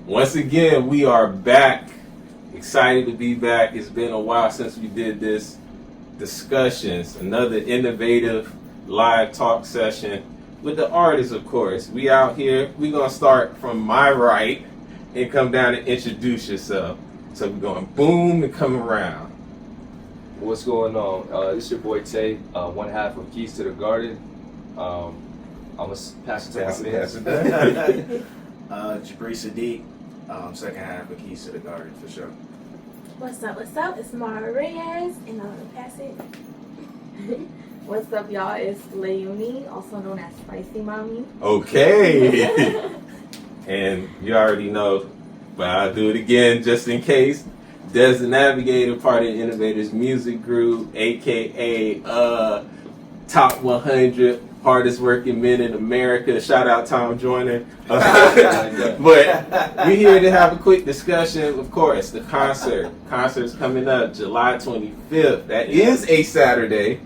Once again, we are back. Excited to be back. It's been a while since we did this discussions. Another innovative live talk session with the artists, of course. We out here. We're going to start from my right and come down and introduce yourself. So we're going boom and come around. What's going on? This is your boy Tay, one half of Keys to the Garden. I'm going to pass it to my man. Jabri Sadiq, second half of Keys to the Garden, for sure. What's up? It's Maraa Reyes, and I'm going to pass it. What's up, y'all? It's Laüni, also known as Spicy Mommy. Okay. And you already know, but I'll do it again just in case. Dez The Navigator, part of the Innovators Music Group, a.k.a. Top 100 hardest working men in America. Shout out Tom Joyner. But we're here to have a quick discussion. Of course, the concert's coming up July 25th. That is a Saturday.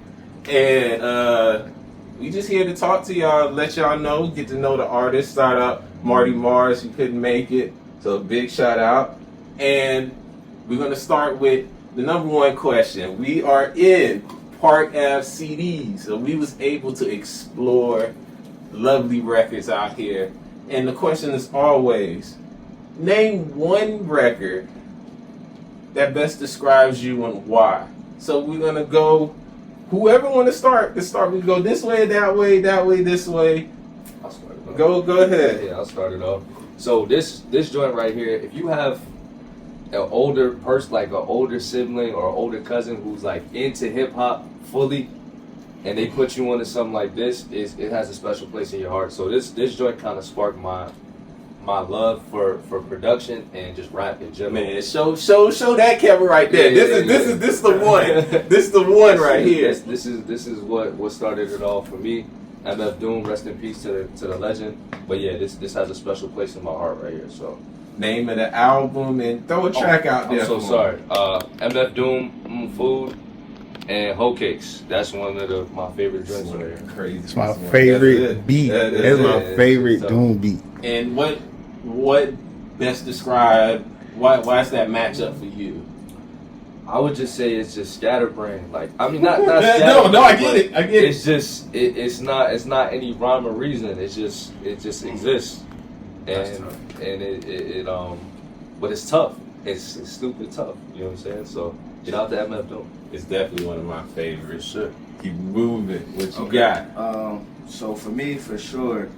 And we just here to talk to y'all, let y'all know, get to know the artist. Start out Marty Mars, who couldn't make it. So a big shout out. And we're going to start with the number one question. We are in Park Ave CDs, so we was able to explore lovely records out here. And the question is always, name one record that best describes you and why. So we're going to go, whoever want to start, we go this way, that way, this way. I'll start it off. Go ahead. Yeah, I'll start it off. So this joint right here, if you have an older person, like an older sibling or older cousin who's like into hip hop fully, and they put you onto something like this, it has a special place in your heart. So this joint kind of sparked my love for production and just rap in general. Man, show that camera right there. This is the one. This is the one right here. This is what started it all for me. MF Doom, rest in peace to the legend. But yeah, this has a special place in my heart right here. So name of the album and throw a track out there. I'm so sorry. MF Doom, Food, and Hoe Cakes. That's one of my favorite joints right here. Crazy. It's my favorite beat. That's my favorite Doom beat. And what best describe why is that matchup for you? I would just say it's just scatterbrain. Like, I mean, not scatterbrain. No, I get it. It's just it's not any rhyme or reason. It just exists, and but it's tough. It's stupid tough. You know what I'm saying? So shout out to MF Doom. It's definitely one of my favorites. Sure. Keep moving. What you got? So for me, for sure,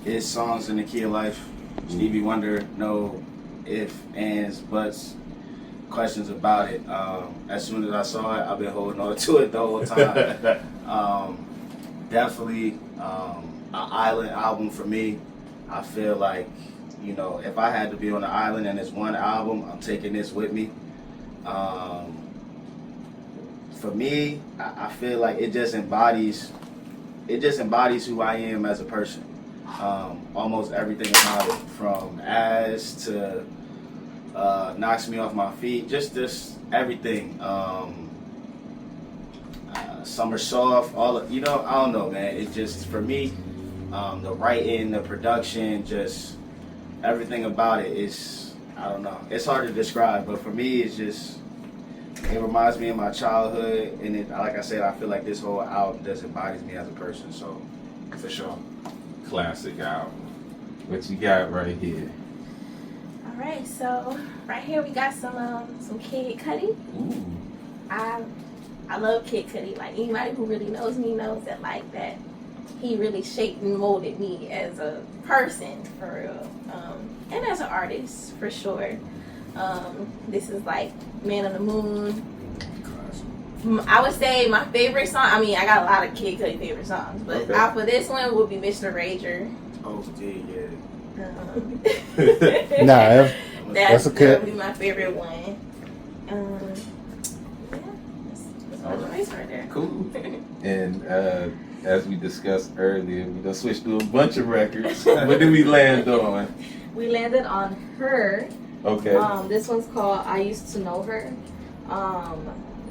it's Songs in the Key of Life. Stevie Wonder, no ifs, ands, buts, questions about it. As soon as I saw it, I've been holding on to it the whole time. Definitely an island album for me. I feel like, if I had to be on an island and it's one album, I'm taking this with me. For me, I feel like it just embodies who I am as a person. Almost everything about it, from As to Knocks Me Off My Feet, just everything. Summer Soft, all of, I don't know, man. It just, for me, the writing, the production, just everything about it is, I don't know. It's hard to describe, but for me, it's just, it reminds me of my childhood, and it, like I said, I feel like this whole album just embodies me as a person, so for sure. Classic album. What you got right here? All right, so right here we got some Kid Cudi. Ooh. I love Kid Cudi. Like, anybody who really knows me knows that, like, that he really shaped and molded me as a person, for real, and as an artist, for sure. This is like Man on the Moon. I would say my favorite song, I mean, I got a lot of Kid Cudi favorite songs, but out for this one would be Mr. Rager. Oh, yeah. That's okay. That would be my favorite one. That's my choice right there. Cool. And as we discussed earlier, we're going to switch to a bunch of records. What did we land on? We landed on Her. Okay. This one's called I Used to Know Her.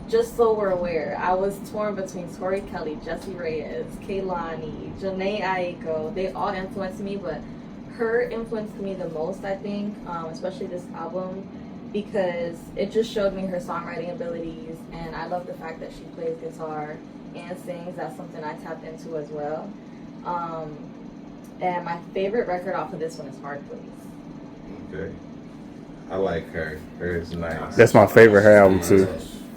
Just so we're aware, I was torn between Tori Kelly, Jessie Reyes, Kehlani, Janae Aiko. They all influenced me, but her influenced me the most, I think, especially this album, because it just showed me her songwriting abilities, and I love the fact that she plays guitar and sings. That's something I tapped into as well. And my favorite record off of this one is Hard Place. Okay. I like her. Her is nice. That's my favorite her album too.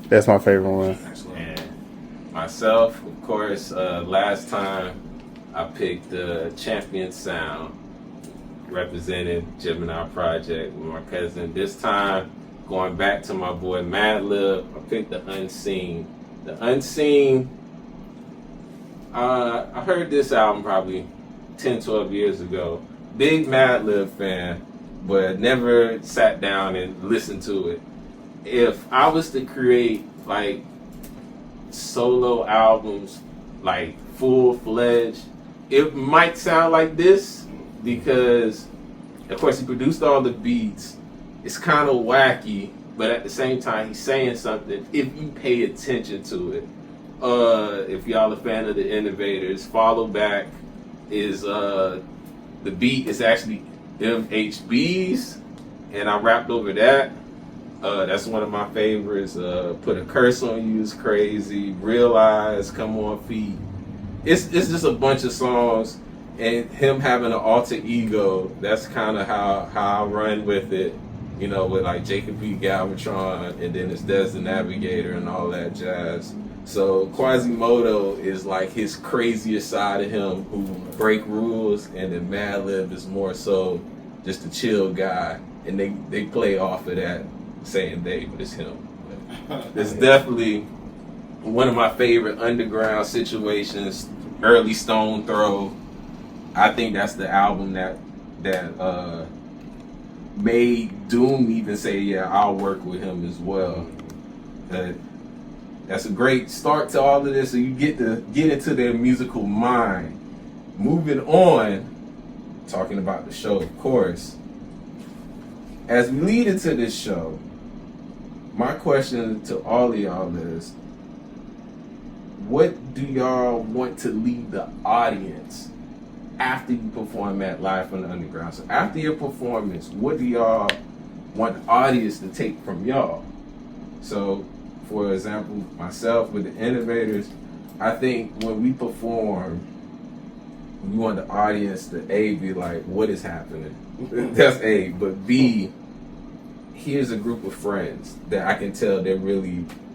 That's my favorite one. And myself, of course, last time I picked Champion Sound, represented Gemini Project with my cousin. This time, going back to my boy Madlib, I picked The Unseen. The Unseen, I heard this album probably 10, 12 years ago. Big Madlib fan, but never sat down and listened to it. If I was to create like solo albums, like full-fledged, it might sound like this, because of course he produced all the beats. It's kind of wacky, but at the same time he's saying something if you pay attention to it. If y'all a fan of the Innovators, Follow Back is the beat is actually MHB's, and I rapped over that. That's one of my favorites. Put a Curse on You is crazy. Realize, Come On Feet. It's just a bunch of songs, and him having an alter ego. That's kind of how I run with it, you know, with like Jacob B. Galvatron, and then it's Dez The Navigator and all that jazz. So Quasimodo is like his craziest side of him, who break rules, and then Madlib is more so just a chill guy, and they play off of that, saying they, but it's him. It's definitely one of my favorite underground situations. Early Stone Throw. I think that's the album that made Doom even say, yeah, I'll work with him as well. That's a great start to all of this, so you get into their musical mind. Moving on, talking about the show, of course. As we lead into this show, my question to all of y'all is, what do y'all want to leave the audience after you perform at Live from the Underground? So after your performance, what do y'all want the audience to take from y'all? So, for example, myself with the Innovators, I think when we perform, we want the audience to A, be like, what is happening? That's A. But B, here's a group of friends that I can tell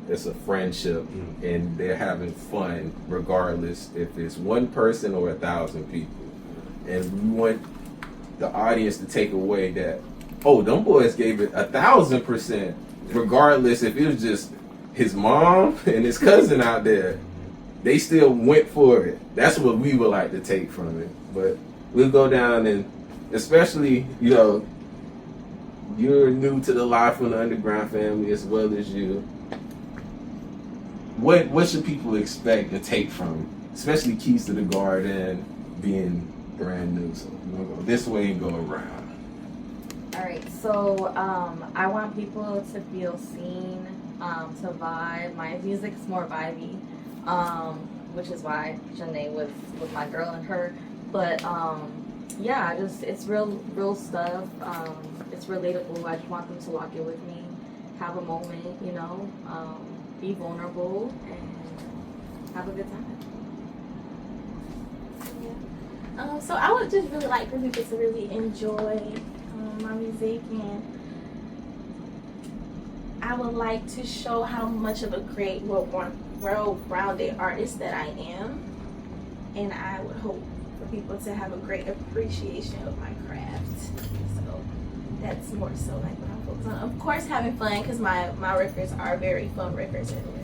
it's a friendship, and they're having fun regardless if it's one person or 1,000 people. And we want the audience to take away that, oh, them boys gave it 1,000%, regardless if it was just his mom and his cousin out there. They still went for it. That's what we would like to take from it. But we'll go down, and especially, you know, you're new to the Live from the Underground family as well as you. What should people expect to take from, especially Keys to the Garden being brand new? So we're gonna go this way and go around. All right, so I want people to feel seen, to vibe. My music's more vibey, which is why Janae was with my girl and her. But yeah, it's real stuff. It's relatable. I just want them to walk in with me, have a moment, you know, be vulnerable, and have a good time. Yeah. So I would just really like for people to really enjoy my music, and I would like to show how much of a great, well-rounded artist that I am, and I would hope for people to have a great appreciation of my craft. So that's more so like what I'm focused on. Of course, having fun, because my records are very fun records as well.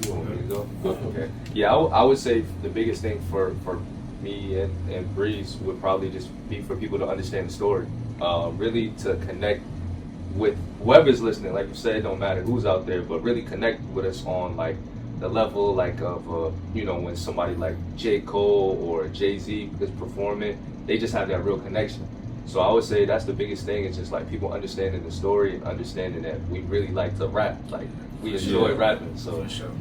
You want me to go? Okay. Yeah, I would say the biggest thing for me and Breeze would probably just be for people to understand the story. Really to connect with whoever's listening. Like you said, it don't matter who's out there, but really connect with us on like the level like of you know, when somebody like J. Cole or Jay-Z is performing, they just have that real connection. So I would say that's the biggest thing, is just like people understanding the story and understanding that we really like to rap. Like we enjoy rapping. So for sure.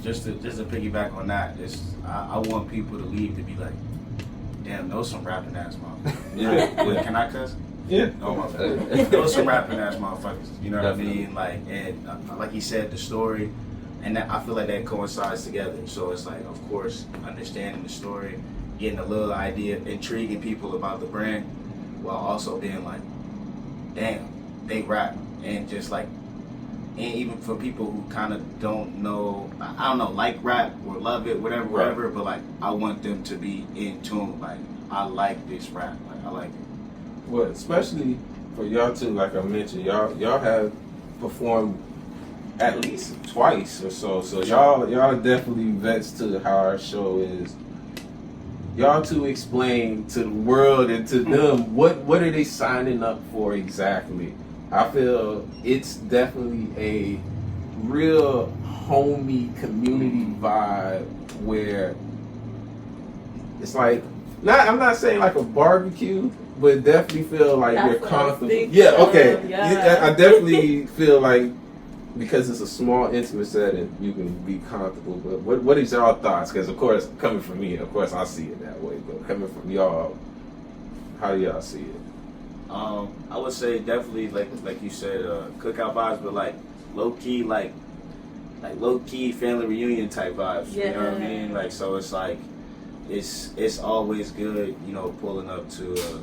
Just to piggyback on that, I want people to leave to be like, Damn, those some rapping ass motherfuckers. Yeah. Can I cuss? Yeah. Oh my bad. Those some rapping ass motherfuckers. You know Definitely. what I mean? Like, and like he said, the story, and that, I feel like that coincides together. So it's like, of course, understanding the story, getting a little idea, intriguing people about the brand, while also being like, damn, they rap, and just like, and even for people who kind of don't know, I don't know, like rap or love it, whatever, Right. whatever. But like, I want them to be in tune. Like, I like this rap. Like, I like it. Well, especially for y'all too, like I mentioned, y'all have performed at least twice or so. So y'all definitely vets to how our show is. Y'all to explain to the world and to them what are they signing up for exactly. I feel it's definitely a real homey community vibe where it's like I'm not saying like a barbecue, but definitely feel like That's you're what I was comfortable. thinking Yeah, of, okay. yeah. I definitely feel like because it's a small, intimate setting, you can be comfortable. But what is y'all thoughts? Because of course, coming from me, of course I see it that way. But coming from y'all, how do y'all see it? I would say definitely like you said, cookout vibes, but like low key, like low key family reunion type vibes. You know what I mean? Like, so it's like it's always good, you know, pulling up to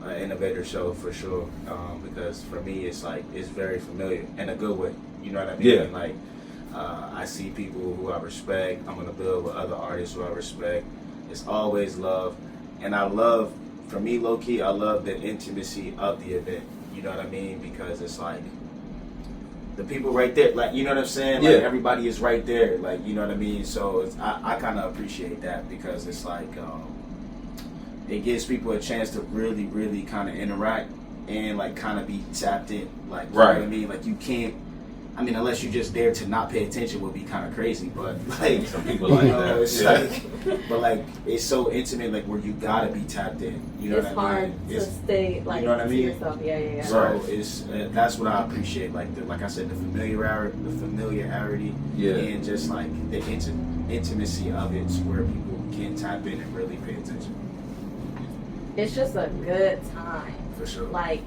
an innovator show for sure. Because for me, it's like it's very familiar in a good way. You know what I mean? Yeah. Like I see people who I respect. I'm gonna build with other artists who I respect. It's always love, and I love. For me, low key, I love the intimacy of the event. You know what I mean? Because it's like the people right there, like, you know what I'm saying? Like, Yeah. everybody is right there, like, you know what I mean? So it's, I kind of appreciate that because it's like it gives people a chance to really, really kind of interact and like kind of be tapped in, like, you know what I mean? Like, you can't. I mean, unless you're just there to not pay attention, would be kind of crazy. But like, Some people like that. it's Yeah. like, but like, it's so intimate, like where you gotta be tapped in. You know It's what I mean? hard to stay like you know what I to mean? yourself. Yeah. So it's that's what I appreciate. Like I said, the familiarity, Yeah. and just like the intimacy of it, where people can tap in and really pay attention. It's just a good time. For sure. Like,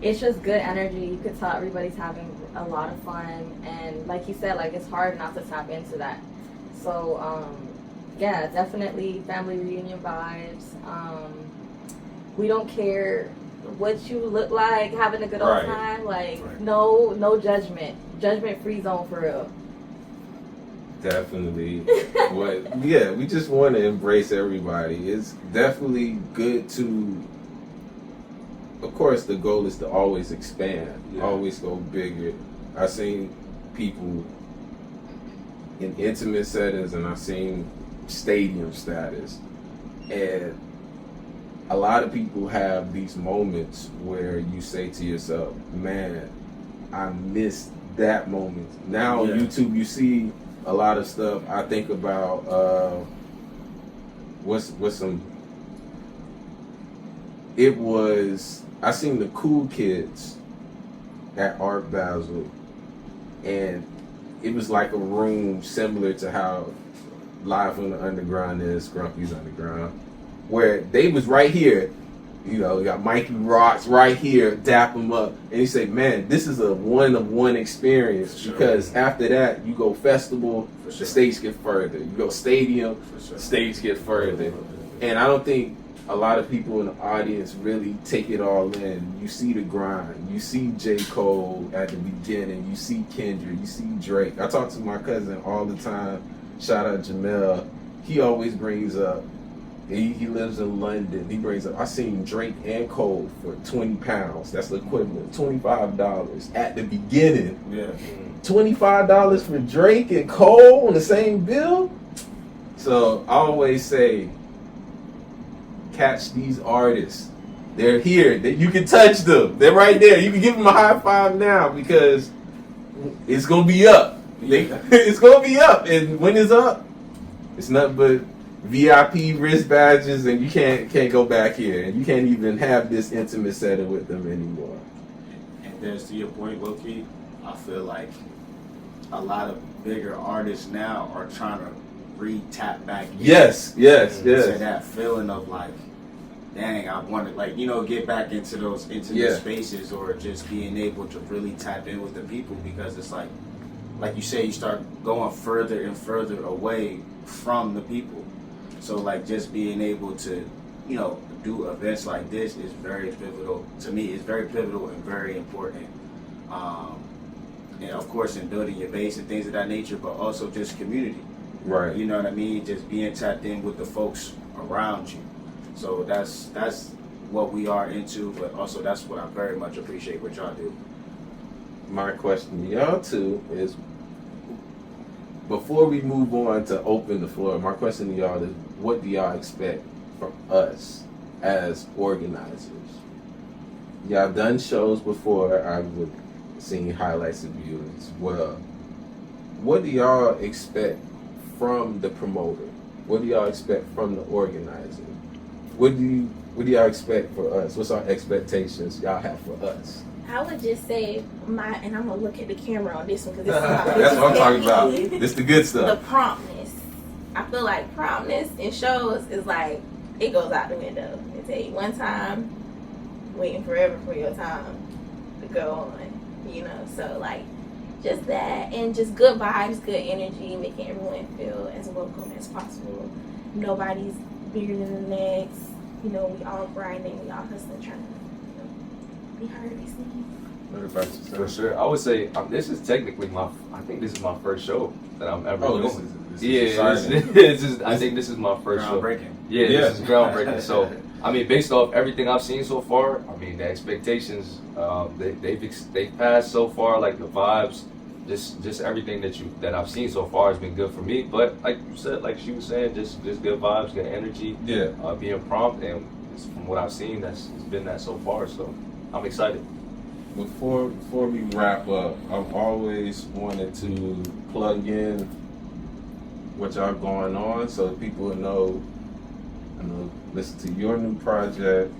it's just good energy. You could tell everybody's having a lot of fun, and like you said, like, it's hard not to tap into that. So yeah, definitely family reunion vibes. We don't care what you look like, having a good old Right. time. Like, Right. no judgment free zone for real. Definitely. Yeah, we just want to embrace everybody. It's definitely good to. Of course, the goal is to always expand, always go bigger. I've seen people in intimate settings, and I've seen stadium status, and a lot of people have these moments where you say to yourself, "Man, I missed that moment." Now on YouTube, you see a lot of stuff. I think about what's some. It was. I seen the Cool Kids at Art Basel, and it was like a room similar to how Live from the Underground is, Grumpy's Underground, where they was right here. You know, you got Mikey Rocks right here, dap them up, and you say, "Man, this is a one-of-one experience." Sure. Because after that, you go festival, For sure. the stage get further. You go stadium, For sure. stage get further. And I don't think a lot of people in the audience really take it all in. You see the grind. You see J. Cole at the beginning. You see Kendrick. You see Drake. I talk to my cousin all the time. Shout out Jamel. He always brings up, he lives in London. He brings up, I seen Drake and Cole for 20 pounds. That's the equivalent, $25 at the beginning. Yeah. $25 for Drake and Cole on the same bill? So I always say, catch these artists. They're here. You can touch them. They're right there. You can give them a high five now because it's going to be up. It's going to be up. And when it's up, it's nothing but VIP wrist badges, and you can't go back here. And you can't even have this intimate setting with them anymore. And there's, to your point, low-key, I feel like a lot of bigger artists now are trying to re-tap back in. Yes. To that feeling of like, dang, I want to like, get back into those intimate spaces, or just being able to really tap in with the people, because it's like you say, you start going further and further away from the people. So like just being able to, do events like this is very pivotal to me. It's very pivotal and very important. And of course, in building your base and things of that nature, but also just community. Right. You know what I mean? Just being tapped in with the folks around you. So that's what we are into, but also that's what I very much appreciate what y'all do. My question to y'all too is, before we move on to open the floor, my question to y'all is, what do y'all expect from us as organizers? Y'all done shows before. I've seen highlights of you as well. What do y'all expect from the promoter? What do y'all expect from the organizer? What do y'all expect for us? What's our expectations y'all have for us? I would just say and I'm gonna look at the camera on this one because this is that's what I'm talking about. This the good The stuff. promptness. I feel like promptness in shows is like, it goes out the window. They tell you one time, waiting forever for your time to go on. So like just that, and just good vibes, good energy, making everyone feel as welcome as possible. Nobody's bigger than the next. We all grinding, we all hustling, trying to be heard, be seen. For sure. I would say this is technically I think this is my first show that I'm ever doing. I think this is my first show. Groundbreaking. Yeah, this is groundbreaking. So, I mean, based off everything I've seen so far, I mean, the expectations, they've passed so far. Like the vibes, just everything that I've seen so far has been good for me. But like you said, like she was saying, just good vibes, good energy. Yeah. Being prompt, and from what I've seen, it's been that so far. So, I'm excited. Before we wrap up, I've always wanted to plug in what y'all going on so people will know, listen to your new project.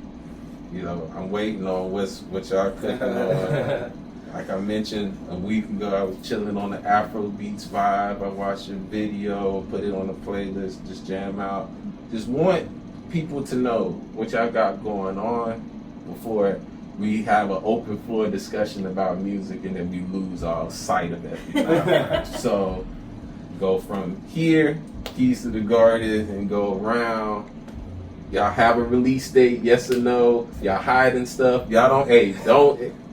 I'm waiting on what y'all cooking on. Like I mentioned a week ago, I was chilling on the Afro Beats vibe. I watched your video, put it on the playlist, just jam out. Just want people to know what y'all got going on before we have an open floor discussion about music and then we lose all sight of everything. So go from here, Keys to the Garden, and go around. Y'all have a release date, yes or no? Y'all hiding stuff? Y'all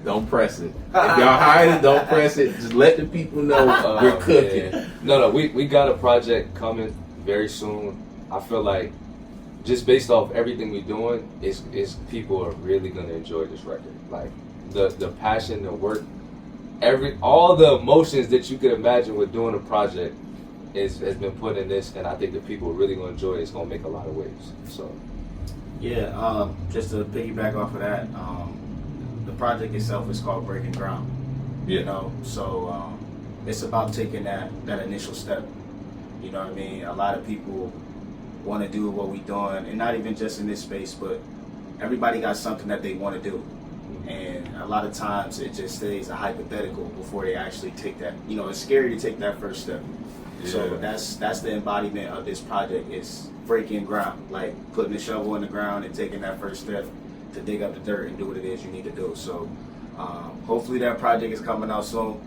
don't press it. If y'all hiding, don't press it. Just let the people know we're cooking. Yeah. No, we got a project coming very soon. I feel like just based off everything we're doing, is people are really gonna enjoy this record. Like the passion, the work, all the emotions that you could imagine with doing a project has been put in this, and I think the people are really gonna enjoy it. It's gonna make a lot of waves. So yeah, just to piggyback off of that, the project itself is called Breaking Ground. So it's about taking that initial step. You know what I mean? A lot of people want to do what we're doing, and not even just in this space, but everybody got something that they want to do, and a lot of times it just stays a hypothetical before they actually take that. It's scary to take that first step. Yeah. So that's the embodiment of this project. Is breaking ground, like putting the shovel in the ground and taking that first step to dig up the dirt and do what it is you need to do. So hopefully that project is coming out soon.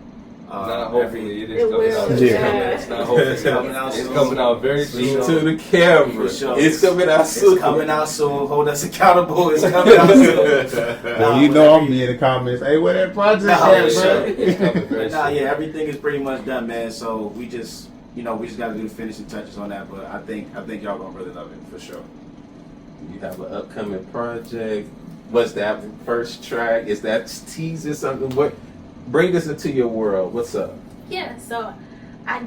Not hopefully, it is it coming out. It's not hopefully. It's coming out soon. It's coming out very soon. To the camera. Sure. It's coming out soon. It's coming out soon. Hold us accountable. It's coming out soon. Well, I'm be in the comments. Hey, where that project at, sure. It's coming very soon. Yeah, everything is pretty much done, man. So we just got to do the finishing touches on that. But I think y'all gonna really love it for sure. You have an upcoming project. What's that first track? Is that teaser something? What? Bring us into your world. What's up? Yeah, so I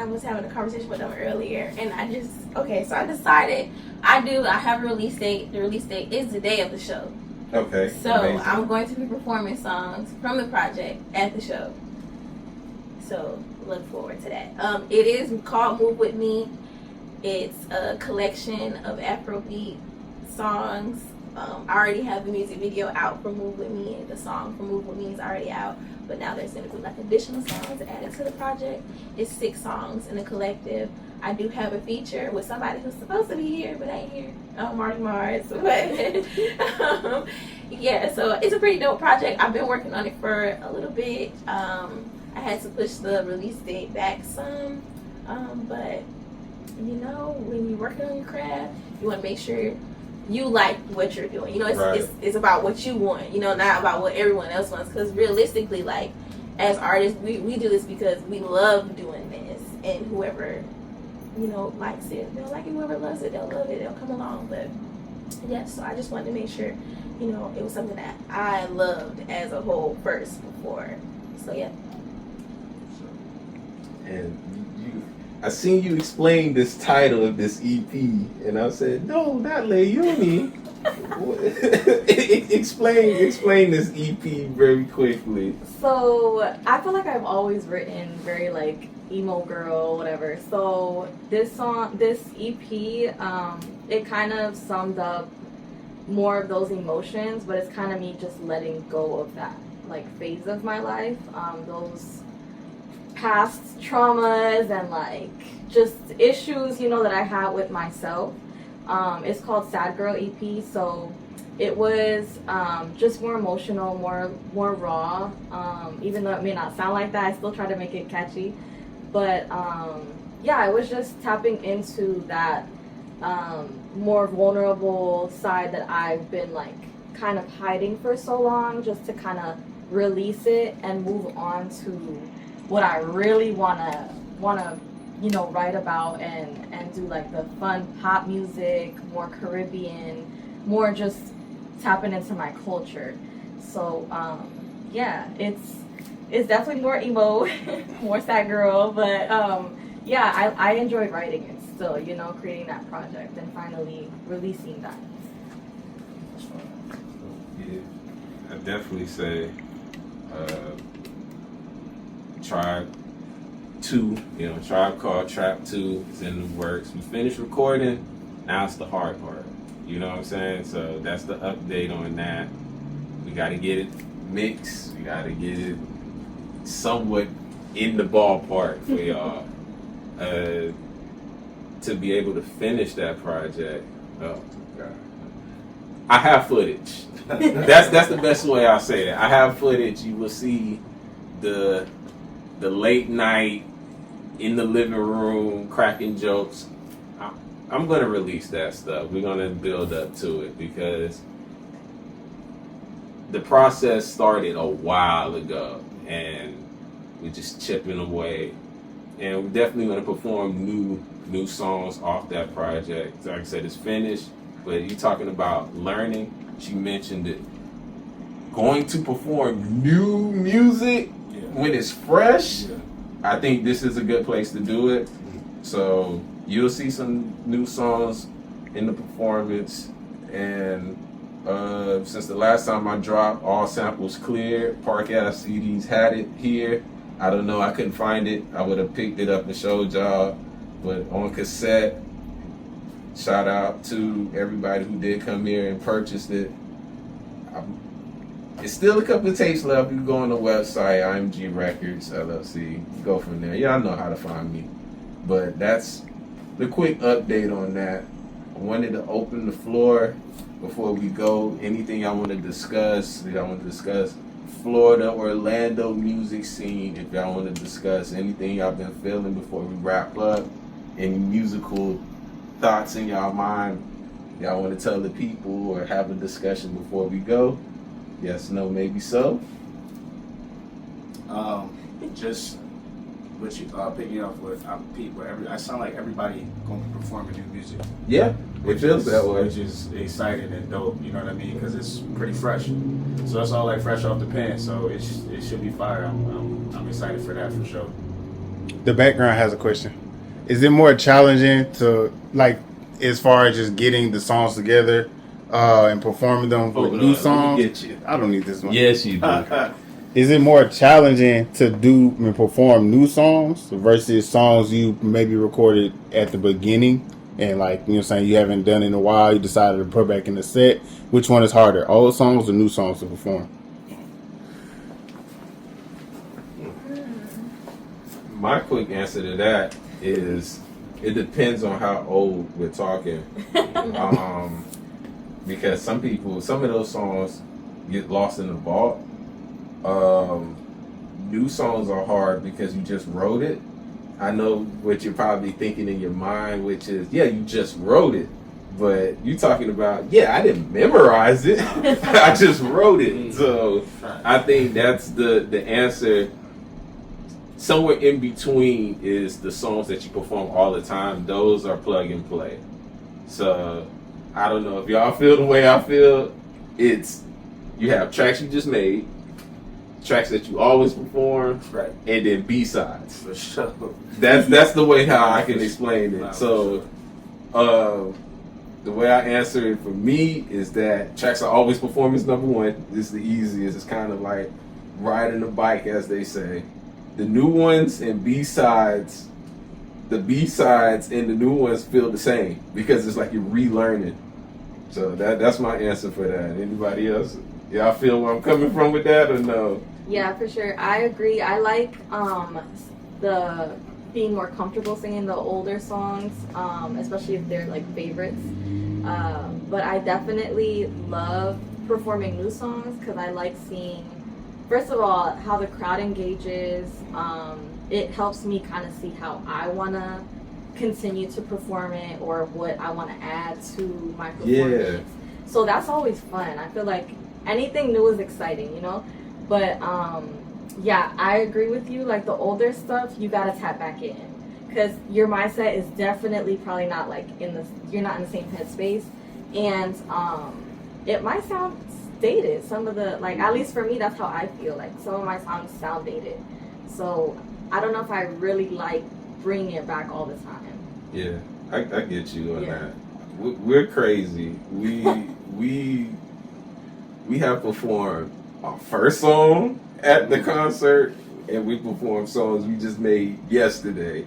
was having a conversation with them earlier, and so I decided I have a release date. The release date is the day of the show. Okay. So amazing. I'm going to be performing songs from the project at the show. So look forward to that. It is called Move With Me. It's a collection of Afrobeat songs. I already have the music video out for Move With Me, and the song for Move With Me is already out, but now there's going to be like additional songs added to the project. It's 6 songs in a collective. I do have a feature with somebody who's supposed to be here but ain't here. Marty Mars. But yeah, so it's a pretty dope project. I've been working on it for a little bit. I had to push the release date back some, but you know, when you're working on your craft, you want to make sure you like what you're doing. You know, it's about what you want, you know, not about what everyone else wants. Because realistically, like, as artists, we do this because we love doing this. And whoever, you know, likes it, they'll like it. Whoever loves it, they'll love it. They'll come along. But, yeah, so I just wanted to make sure, you know, it was something that I loved as a whole first before. So, yeah. And I seen you explain this title of this EP, and I said, no, not Laüni. explain this EP very quickly. So I feel like I've always written very like emo girl, whatever. So this EP, it kind of summed up more of those emotions, but it's kind of me just letting go of that like phase of my life, those past traumas and like just issues, you know, that I had with myself. It's called Sad Girl EP, so it was just more emotional, more raw. Even though it may not sound like that, I still try to make it catchy. But yeah, I was just tapping into that more vulnerable side that I've been like kind of hiding for so long, just to kind of release it and move on to what I really wanna you know, write about and do like the fun pop music, more Caribbean, more just tapping into my culture. So yeah, it's definitely more emo, more sad girl, but yeah, I enjoy writing it still, you know, creating that project and finally releasing that. Yeah, I definitely say Tribe 2, you know, Tribe Called Trap 2 is in the works. We finished recording, now it's the hard part. You know what I'm saying? So that's the update on that. We got to get it mixed. We got to get it somewhat in the ballpark for y'all to be able to finish that project. Oh, God. I have footage. That's the best way I'll say it. I have footage. You will see the late night in the living room cracking jokes. I'm gonna release that stuff. We're gonna build up to it because the process started a while ago and we're just chipping away. And we're definitely gonna perform new songs off that project. Like I said, it's finished, but you're talking about learning. She mentioned it. Going to perform new music when it's fresh, I think this is a good place to do it. So you'll see some new songs in the performance. And since the last time I dropped, all samples cleared. Park Ave CDs had it here. I don't know, I couldn't find it. I would have picked it up and showed y'all. But on cassette, shout out to everybody who did come here and purchased it. It's still a couple of tapes left. You can go on the website, IMG Records, LLC. Go from there. Y'all know how to find me. But that's the quick update on that. I wanted to open the floor before we go. Anything y'all want to discuss? Y'all want to discuss Florida, Orlando music scene? If y'all want to discuss anything y'all been feeling before we wrap up, any musical thoughts in y'all mind y'all want to tell the people or have a discussion before we go? Yes, no, maybe so. Just what you picking up with people. I sound like everybody going to be performing new music. Yeah, it feels that way. Which is exciting and dope. You know what I mean? Because it's pretty fresh. So it's all like fresh off the pen. So it should be fire. I'm excited for that for sure. The background has a question. Is it more challenging to, like, as far as just getting the songs together and performing them with new songs? Let me get you. I don't need this one. Yes, you do. Is it more challenging to do and perform new songs versus songs you maybe recorded at the beginning and, like, you know what I'm saying, you haven't done in a while, you decided to put back in the set? Which one is harder, old songs or new songs to perform? My quick answer to that is it depends on how old we're talking. Because some of those songs get lost in the vault. New songs are hard because you just wrote it. I know what you're probably thinking in your mind, which is, yeah, you just wrote it. But you're talking about, yeah, I didn't memorize it. I just wrote it. So I think that's the answer. Somewhere in between is the songs that you perform all the time. Those are plug and play. So I don't know if y'all feel the way I feel. It's, you have tracks you just made, tracks that you always perform, Right. and then B-sides. For sure. That's the way how I can explain it. So the way I answer it for me is that tracks I always perform is number one. It's the easiest. It's kind of like riding a bike, as they say. The new ones and B-sides, the B-sides and the new ones feel the same because it's like you're relearning. So that's my answer for that. Anybody else? Y'all feel where I'm coming from with that or no? Yeah, for sure. I agree. I like the being more comfortable singing the older songs, especially if they're like favorites. But I definitely love performing new songs because I like seeing, first of all, how the crowd engages. It helps me kind of see how I want to continue to perform it or what I want to add to my performance. Yeah. So that's always fun. I feel like anything new is exciting, you know? But yeah, I agree with you. Like the older stuff, you got to tap back in because your mindset is definitely probably not like you're not in the same headspace. And it might sound dated. Some of the, like, at least for me, that's how I feel. Like some of my songs sound dated. So I don't know if I really like bringing it back all the time. Yeah, I get you on Yeah. that. We're crazy. We have performed our first song at the concert, and we performed songs we just made yesterday.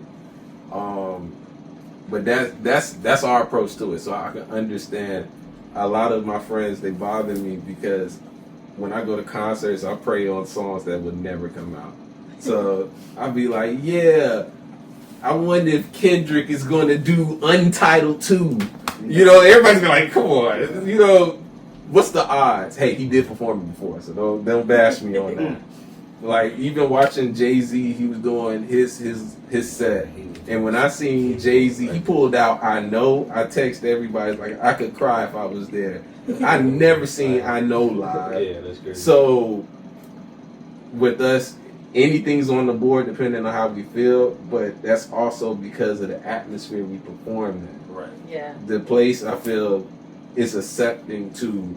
But that's our approach to it. So I can understand a lot of my friends, they bother me because when I go to concerts, I pray on songs that would never come out. So I'll be like, yeah, I wonder if Kendrick is going to do Untitled 2. You know, everybody's gonna like, come on. You know, what's the odds? Hey, he did perform it before, so don't bash me on that. Like, even watching Jay-Z, he was doing his set. And when I seen Jay-Z, he pulled out I Know. I text everybody, like, I could cry if I was there. I never seen I Know live. Yeah, that's crazy. So, with us, anything's on the board depending on how we feel, but that's also because of the atmosphere we perform in. Right. Yeah. The place, I feel, is accepting to,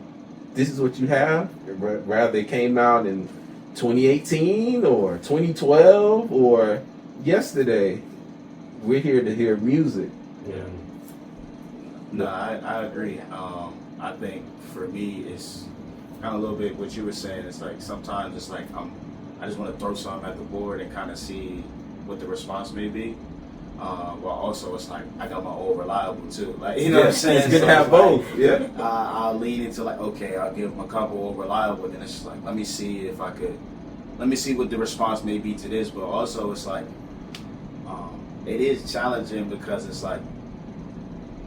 this is what you have, rather they came out in 2018 or 2012 or yesterday. We're here to hear music. Yeah. No, I agree. I think for me, it's kind of a little bit what you were saying. It's like sometimes it's like I just want to throw something at the board and kind of see what the response may be. Well, also it's like I got my old reliable too. Like, you know what I'm saying? It's good to So have it's like, both. Yeah. I'll lean into like, okay, I'll give them a couple old reliable, then it's just like, let me see what the response may be to this. But also it's like, it is challenging because it's like,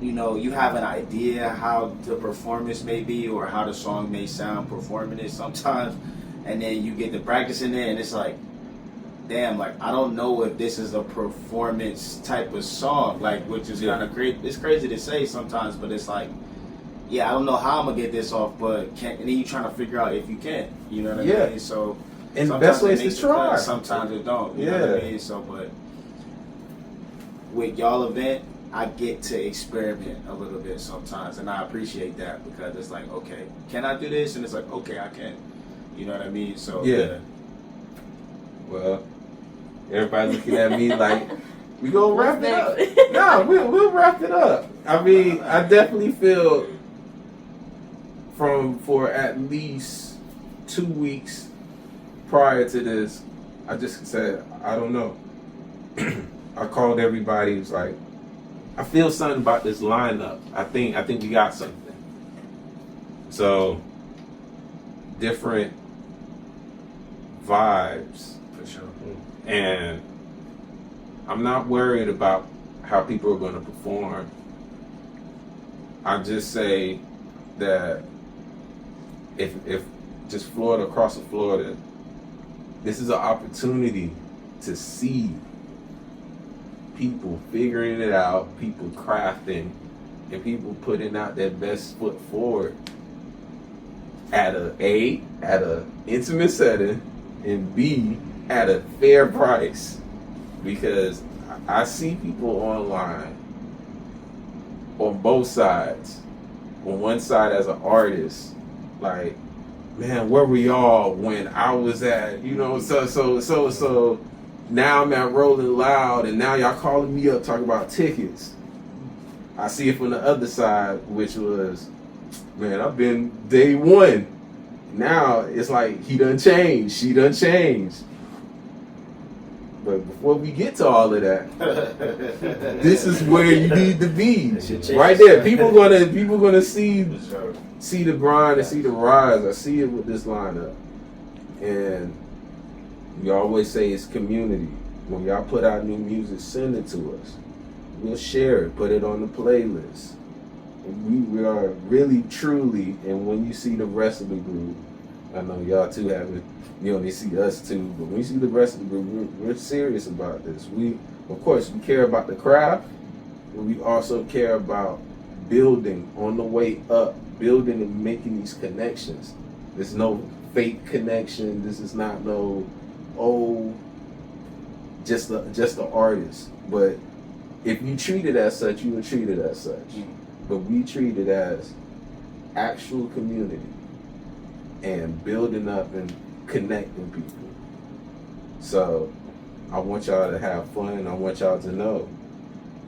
you know, you have an idea how the performance may be or how the song may sound performing it sometimes, and then you get to practicing it and it's like, damn, like I don't know if this is a performance type of song, like, which is kind of crazy. It's crazy to say sometimes, but it's like, yeah, I don't know how I'm gonna get this off, but and then you trying to figure out if you can, you know what I mean? So, and the best way is to try. Sometimes it don't, you know what I mean? So, but with y'all event, I get to experiment a little bit sometimes, and I appreciate that because it's like, okay, can I do this? And it's like, okay, I can. You know what I mean? So Yeah. Well, everybody looking at me like, we gonna wrap it up. No, we'll wrap it up. I mean, I definitely feel for at least 2 weeks prior to this, I just said, I don't know. I called everybody. It was like, I feel something about this lineup. I think we got something. So, different vibes. for sure. And I'm not worried about how people are going to perform, I just say that if just Florida, across Florida, this is an opportunity to see people figuring it out, people crafting, and people putting out their best foot forward at a intimate setting, and B, at a fair price. Because I see people online on both sides. On one side as an artist, like, man, where were y'all when I was at, so now I'm at Rolling Loud, and now y'all calling me up talking about tickets. I see it from the other side, which was, man, I've been day one. Now it's like he done changed, she done changed. But before we get to all of that, this is where you need to be. Right there. People gonna see the grind and see the rise. I see it with this lineup. And we always say it's community. When y'all put out new music, send it to us. We'll share it, put it on the playlist. We are really, truly, and when you see the rest of the group, I know y'all too haven't, you only see us too, but when you see the rest of the group, we're serious about this. Of course, we care about the craft, but we also care about building on the way up, building and making these connections. There's no fake connection. This is not just the artist. But if you treat it as such, you would treat it as such. But we treat it as actual community and building up and connecting people. So I want y'all to have fun. I want y'all to know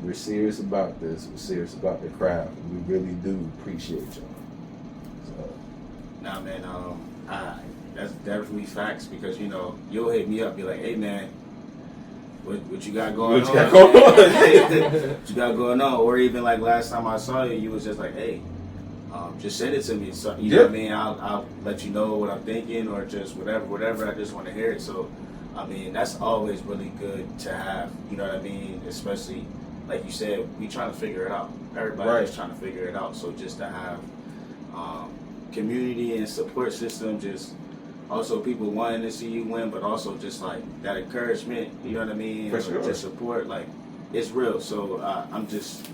we're serious about this. We're serious about the craft. We really do appreciate y'all. So. Nah, man, that's definitely facts, because you'll hit me up, be like, hey man, what you got going on? What you got going on? Or even like last time I saw you was just like, hey, just send it to me. So you know what I mean? I'll let you know what I'm thinking, or just whatever. I just want to hear it. So I mean, that's always really good to have. You know what I mean? Especially like you said, we trying to figure it out. Everybody's trying to figure it out. So just to have community and support system, just also people wanting to see you win, but also just like that encouragement. You know what I mean? For sure. Just support, like it's real. So I'm just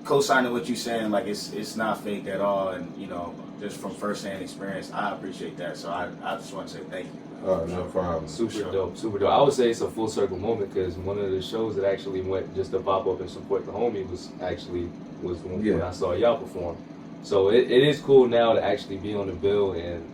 co-signing what you're saying, like it's not fake at all, and just from first-hand experience, I appreciate that. So I just want to say thank you. Oh, no problem. Super dope. I would say it's a full circle moment, because one of the shows that actually went just to pop up and support the homie was when I saw y'all perform. So it is cool now to actually be on the bill, and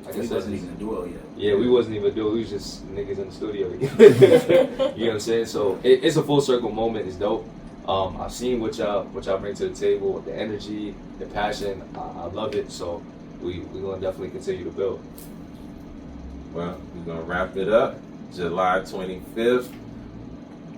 like I said, wasn't even a duo yet. Yeah, we wasn't even a duo. We was just niggas in the studio. You know what I'm saying? So it's a full circle moment. It's dope. I've seen what y'all bring to the table, the energy, the passion. I love it. So we're gonna definitely continue to build. Well, we're gonna wrap it up. July 25th.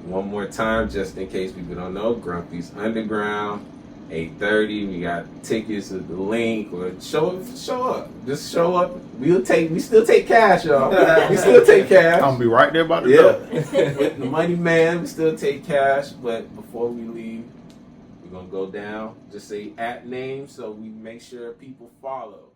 One more time, just in case people don't know, Grumpy's Underground, 8:30. We got tickets at the link, or show up. Just show up. We still take cash, y'all. We still take cash. I'm gonna be right there by the door. With the money man, we still take cash. But before we leave, we're gonna go down. Just say @ name, so we make sure people follow.